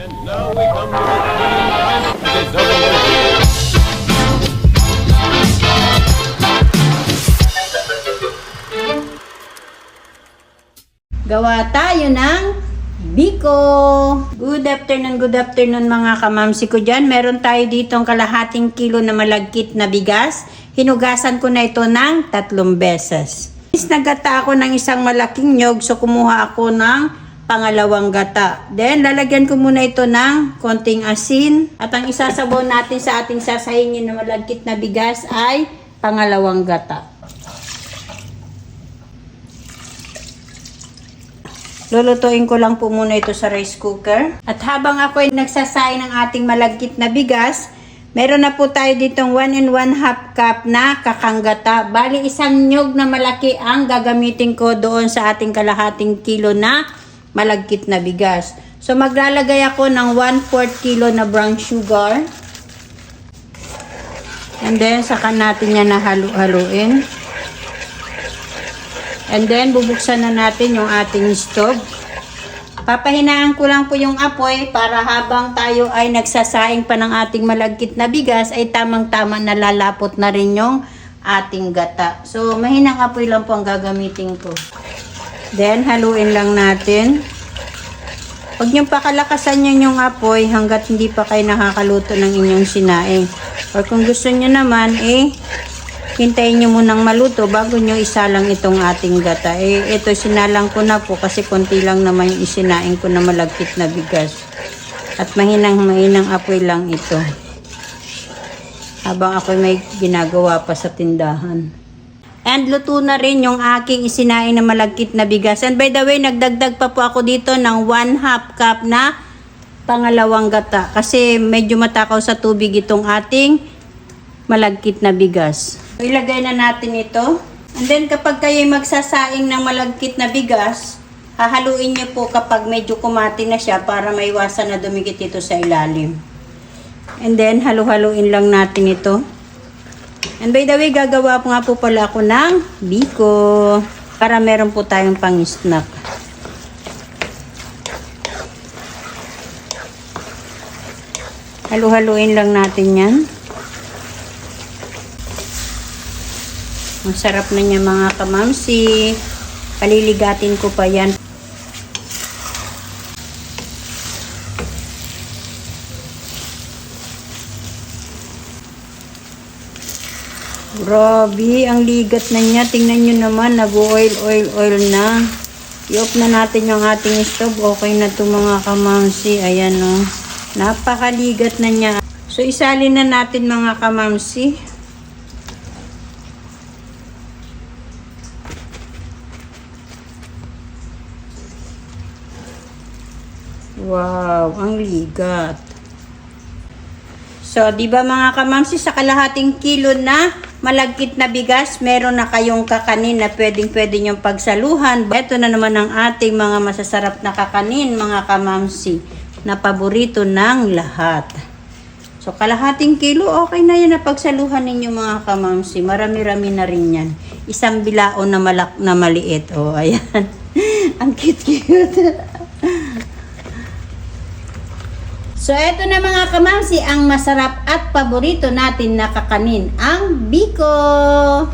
And now we come to the time of the double. Gawa tayo ng biko. Good afternoon mga kamamsi ko dyan. Meron tayo ditong kalahating kilo na malagkit na bigas. Hinugasan ko na ito ng 3 beses. Nagata ako ng isang malaking nyog, so kumuha ako ng pangalawang gata. Then lalagyan ko muna ito ng konting asin. At ang isasabaw natin sa ating sasahingin na malagkit na bigas ay pangalawang gata. Lulutuin ko lang po muna ito sa rice cooker. At habang ako ay nagsasaing ng ating malagkit na bigas, meron na po tayo ditong 1 1/2 cup na kakanggata. Bali, isang nyog na malaki ang gagamitin ko doon sa ating kalahating kilo na malagkit na bigas. So, maglalagay ako ng 1/4 kilo na brown sugar. And then, saka natin yan na halu-haluin. And then, bubuksan na natin yung ating stove. Papahinaan ko lang po yung apoy para habang tayo ay nagsasaing pa ng ating malagkit na bigas, ay tamang-tama nalalapot na rin yung ating gata. So, mahinang apoy lang po ang gagamitin ko. Then, haluin lang natin. Huwag niyong pakalakasan yung apoy hanggat hindi pa kayo nakakaluto ng inyong sinaing. Or kung gusto niyo naman, hintayin nyo munang maluto bago nyo isalang itong ating gata. Ito sinalang ko na po kasi konti lang naman yung isinain ko na malagkit na bigas. At mahinang apoy lang ito. Habang ako may ginagawa pa sa tindahan. And luto na rin yung aking isinain na malagkit na bigas. And by the way, nagdagdag pa po ako dito ng 1/2 cup na pangalawang gata. Kasi medyo matakaw sa tubig itong ating malagkit na bigas. Ilagay na natin ito. And then kapag kayo magsasaing ng malagkit na bigas, hahaluin nyo po kapag medyo kumati na siya para maiwasan na dumikit ito sa ilalim. And then halu-haluin lang natin ito. And by the way, gagawa po nga po pala ako ng biko para meron po tayong pang-snack. Halu-haluin lang natin yan. Masarap na niya mga kamamsi. Paliligatin ko pa yan. Grabe, ang ligat na niya. Tingnan nyo naman, nag-oil na. I-off na natin yung ating stove. Okay na ito mga kamamsi. Ayan o. Napakaligat na niya. So, isalin na natin mga kamamsi. Wow, ang ligat. So, di ba mga kamamsi, sa kalahating kilo na malagkit na bigas, meron na kayong kakanin na pwedeng-pwede nyong pagsaluhan. Ito na naman ang ating mga masasarap na kakanin, mga kamamsi, na paborito ng lahat. So, kalahating kilo, okay na yan na pagsaluhan ninyo mga kamamsi. Marami-rami na rin yan. Isang bilao na maliit. Oh, ayan. Ang cute-cute. So, eto na mga kamamsi, ang masarap at paborito natin na kakanin, ang biko.